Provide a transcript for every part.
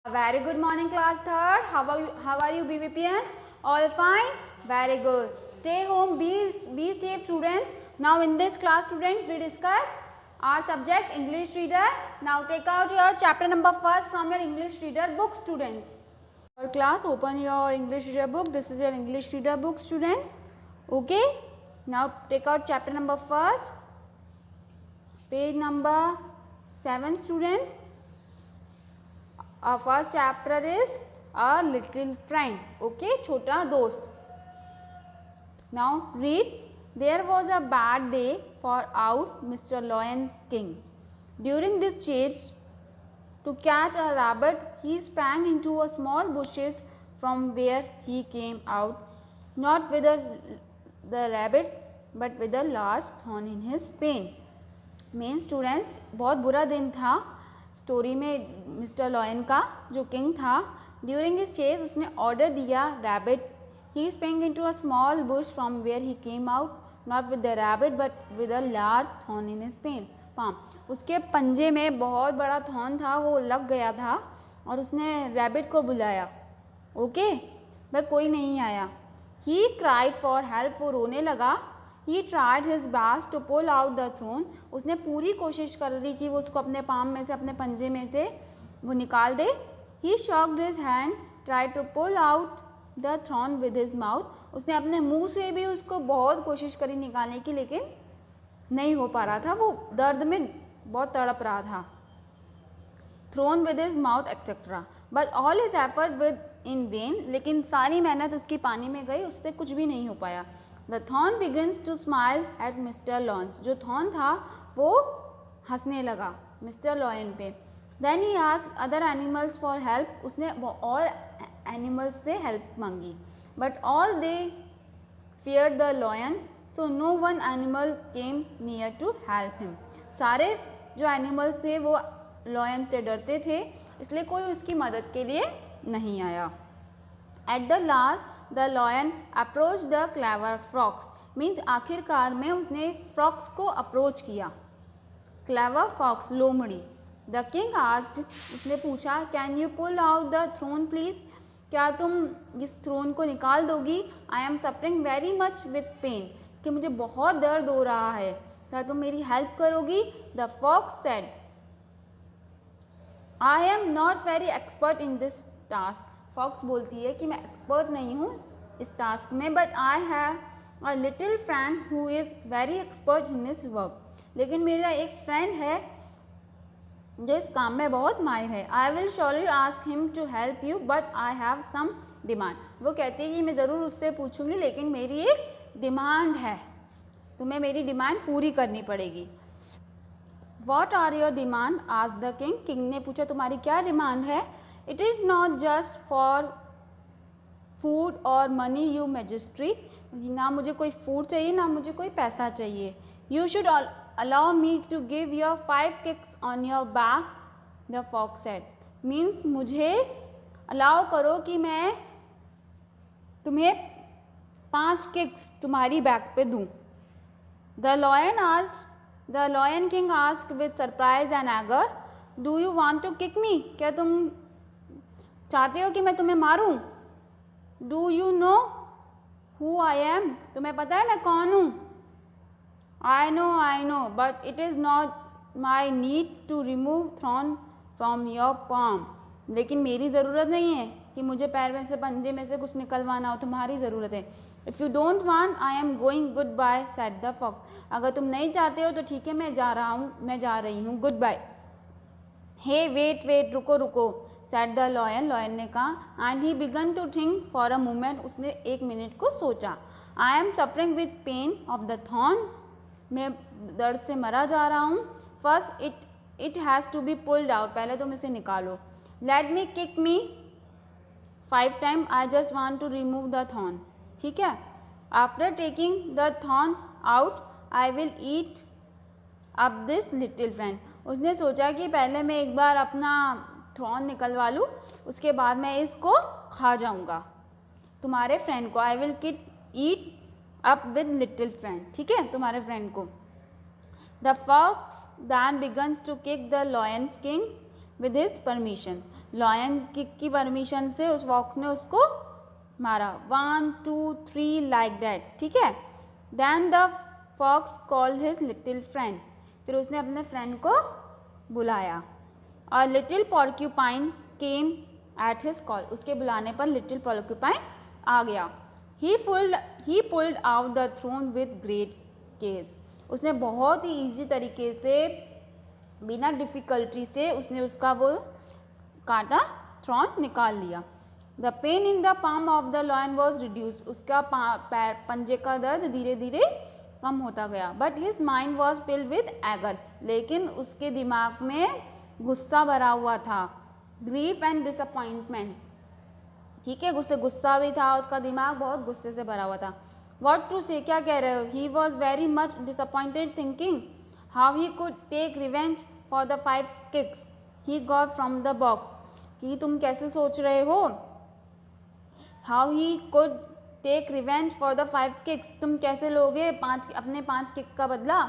Very good morning, class third. How are you, BVPNs? All fine? Very good. Stay home. Be safe, students. Now, in this class, students, we discuss our subject English reader. Now, take out your chapter number first from your English reader book, students. For class, open your English reader book. This is your English reader book, students. Okay. Now, take out chapter number first. Page number 7, students. Our first chapter is a little friend. Okay, छोटा दोस्त. Now read. There was a bad day for out Mr. Lion King. During this chase to catch a rabbit, he sprang into a small bushes from where he came out, not with the rabbit, but with a large thorn in his pain. Main students, बहुत बुरा दिन था story में mister lion का, जो king था. During his chase उसने order दिया rabbit. He spring into a small bush from where he came out, not with the rabbit but with a large thorn in his palm. उसके पंजे में बहुत बड़ा थॉर्न था, वो लग गया था और उसने रैबिट को बुलाया. ओके, बट कोई नहीं आया. ही क्राइड फॉर हेल्प, वो रोने लगा. He tried his best to pull out the thorn. उसने पूरी कोशिश कर रही कि वो उसको अपने पाम में से, अपने पंजे में से वो निकाल दे. He shook his hand, tried to pull out the thorn with his mouth. उसने अपने मुंह से भी उसको बहुत कोशिश करी निकालने की, लेकिन नहीं हो पा रहा था. वो दर्द में बहुत तड़प रहा था. Thrown with his mouth etc. But all his effort with in vain. लेकिन सारी मेहनत उसकी पानी में गई, उससे कुछ भी नहीं हो पाया. The thorn begins to smile at Mr. Lion. जो थॉर्न था वो हंसने लगा मिस्टर लॉयन पे. Then he asked other animals for help. उसने और एनिमल्स से हेल्प मांगी. But all they feared the lion, so no one animal came near to help him. सारे जो एनिमल्स थे वो लॉयन से डरते थे, इसलिए कोई उसकी मदद के लिए नहीं आया. At the last the lion approach the clever fox. Means आखिरकार में उसने फ्रॉक्स को अप्रोच किया. क्लेवर फ्रॉक्स, लोमड़ी. द किंग आस्क्ड, उसने पूछा, can you pull out the thorn please, क्या तुम इस थ्रोन को निकाल दोगी. I am suffering very much with pain, कि मुझे बहुत दर्द हो रहा है, क्या तुम मेरी हेल्प करोगी. The fox said, I am not very expert in this task. Fox बोलती है कि मैं एक्सपर्ट नहीं हूँ इस टास्क में, but I have a little friend who is very expert in this work. लेकिन मेरा एक फ्रेंड है जो इस काम में बहुत माहिर है. I will surely ask him to help you but I have some demand. वो कहती है कि मैं ज़रूर उससे पूछूंगी, लेकिन मेरी एक डिमांड है, तुम्हें मेरी डिमांड पूरी करनी पड़ेगी. What are your demand asked the king. King ने पूछा, तुम्हारी क्या डिमांड है. It is not just for food और मनी यू मैजिस्ट्री. ना मुझे कोई फूड चाहिए, ना मुझे कोई पैसा चाहिए. You should allow me to give your 5 kicks on your back, the fox said. Means मुझे अलाउ करो कि मैं तुम्हें 5 किक्स तुम्हारी बैक पे दूँ. The lion king asked with surprise and एगर, do you want to kick me, क्या तुम चाहते हो कि मैं तुम्हें मारूं. Do you know who I am, तुम्हें पता है मैं कौन हूँ. I know but it is not my need to remove thorn from your palm. लेकिन मेरी ज़रूरत नहीं है कि मुझे पैर में से, पंजे में से कुछ निकलवाना हो, तुम्हारी ज़रूरत है. If you don't want I am going, good bye said the fox. अगर तुम नहीं चाहते हो तो ठीक है, मैं जा रही हूँ, गुड बाय. हे वेट, रुको सेड द लॉयन. लॉयन ने कहा. And he began to think for a moment. उसने 1 मिनट को सोचा. I am suffering with pain of the thorn, मैं दर्द से मरा जा रहा हूँ. First it has to be pulled out, पहले तुम इसे निकालो. Let me kick me 5 time, I just want to remove the thorn. ठीक है. After taking the thorn out I will eat up this little friend. उसने सोचा कि पहले मैं एक बार अपना थॉर्न निकलवा लूँ, उसके बाद मैं इसको खा जाऊँगा, तुम्हारे फ्रेंड को. I will eat up with little friend. ठीक है, तुम्हारे फ्रेंड को. The fox then begins to kick the lion's king. With his permission, lion की परमिशन से उस फॉक्स ने उसको मारा। 1 2 3 लाइक दैट, ठीक है। Then the fox called his little friend, फिर उसने अपने फ्रेंड को बुलाया। और little porcupine came at his call, उसके बुलाने पर लिटिल पॉर्क्यूपाइन आ गया। He pulled out the thorn with great care, उसने बहुत ही ईजी तरीके से बिना डिफ़िकल्टी से उसने उसका वो कांटा थ्रॉन निकाल लिया। The pain in the palm of the lion was reduced, उसका पंजे का दर्द धीरे धीरे कम होता गया। But his mind was filled with एगर, लेकिन उसके दिमाग में गुस्सा भरा हुआ था। ग्रीफ एंड डिसअपॉइंटमेंट, ठीक है, गुस्सा भी था, उसका दिमाग बहुत गुस्से से भरा हुआ था। वॉट टू से, क्या कह रहे हो? He was very much disappointed thinking how he could take revenge for the 5 kicks he got from the box, कि तुम कैसे सोच रहे हो, how he could take revenge for the 5 kicks, तुम कैसे लोगे अपने 5 किक का बदला।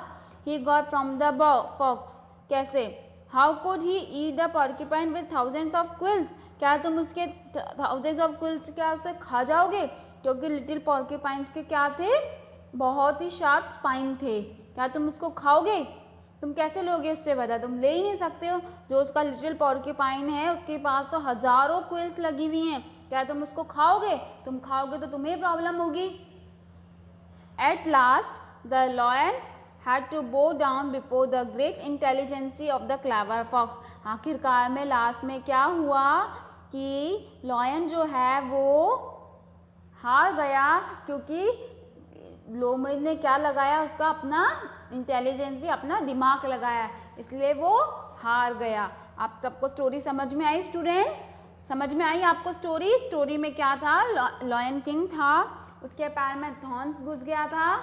He got from the fox, कैसे। How could he eat the porcupine with thousands of quills, क्या तुम उसके थाउजेंड्स ऑफ क्विल्स क्या उसे खा जाओगे, क्योंकि लिटिल पॉर्क्यूपाइंस के क्या थे, बहुत ही शार्प स्पाइन थे, क्या तुम उसको खाओगे, तुम कैसे लोगे उससे बदला, तुम ले ही नहीं सकते हो। जो उसका लिटिल पॉर्क्यूपाइन है उसके पास तो हजारों क्विल्स लगी हुई हैं, क्या तुम उसको खाओगे, तुम खाओगे तो तुम्हें प्रॉब्लम होगी। At last the lion had to bow down before the great intelligence of the clever fox, आखिरकार में लास्ट में क्या हुआ कि लॉयन जो है वो हार गया, क्योंकि लोमड़ी ने क्या लगाया, उसका अपना इंटेलिजेंसी, अपना दिमाग लगाया, इसलिए वो हार गया। आप सबको स्टोरी समझ में आई स्टूडेंट्स? समझ में आई आपको स्टोरी में क्या था, लॉयन किंग था, उसके पैर में थॉर्न्स घुस गया था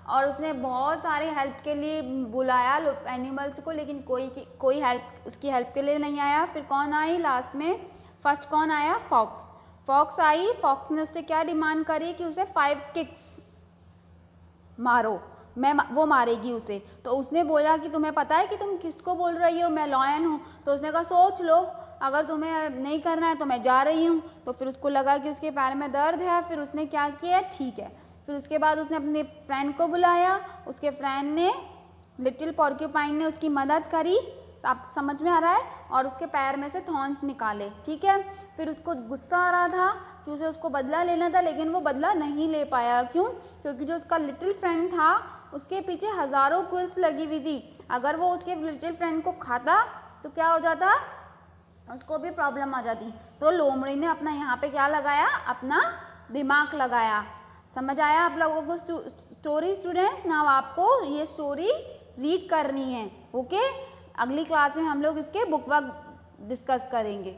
और उसने बहुत सारे हेल्प के लिए बुलाया एनिमल्स को, लेकिन कोई हेल्प उसकी हेल्प के लिए नहीं आया। फिर कौन आई लास्ट में, फर्स्ट कौन आया, फॉक्स आई। फॉक्स ने उससे क्या डिमांड करी कि उसे 5 किक्स मारो, वो मारेगी उसे। तो उसने बोला कि तुम्हें पता है कि तुम किसको बोल रही हो, मैं लॉयन हूँ। तो उसने कहा सोच लो, अगर तुम्हें नहीं करना है तो मैं जा रही हूँ। तो फिर उसको लगा कि उसके पैर में दर्द है, फिर उसने क्या किया, ठीक है। फिर उसके बाद उसने अपने फ्रेंड को बुलाया, उसके फ्रेंड ने, लिटिल पॉर्क्यूपाइन ने उसकी मदद करी, आप समझ में आ रहा है, और उसके पैर में से थॉर्न्स निकाले, ठीक है। फिर उसको गुस्सा आ रहा था कि उसे उसको बदला लेना था, लेकिन वो बदला नहीं ले पाया। क्यों? क्योंकि जो उसका लिटिल फ्रेंड था उसके पीछे हज़ारों क्विल्स लगी हुई थी, अगर वो उसके लिटिल फ्रेंड को खाता तो क्या हो जाता, उसको भी प्रॉब्लम आ जाती। तो लोमड़ी ने अपना यहाँ पे क्या लगाया, अपना दिमाग लगाया। समझ आया आप लोगों को स्टोरी स्टूडेंट्स? नाउ आपको ये स्टोरी रीड करनी है, ओके। अगली क्लास में हम लोग इसके बुक वर्क डिस्कस करेंगे।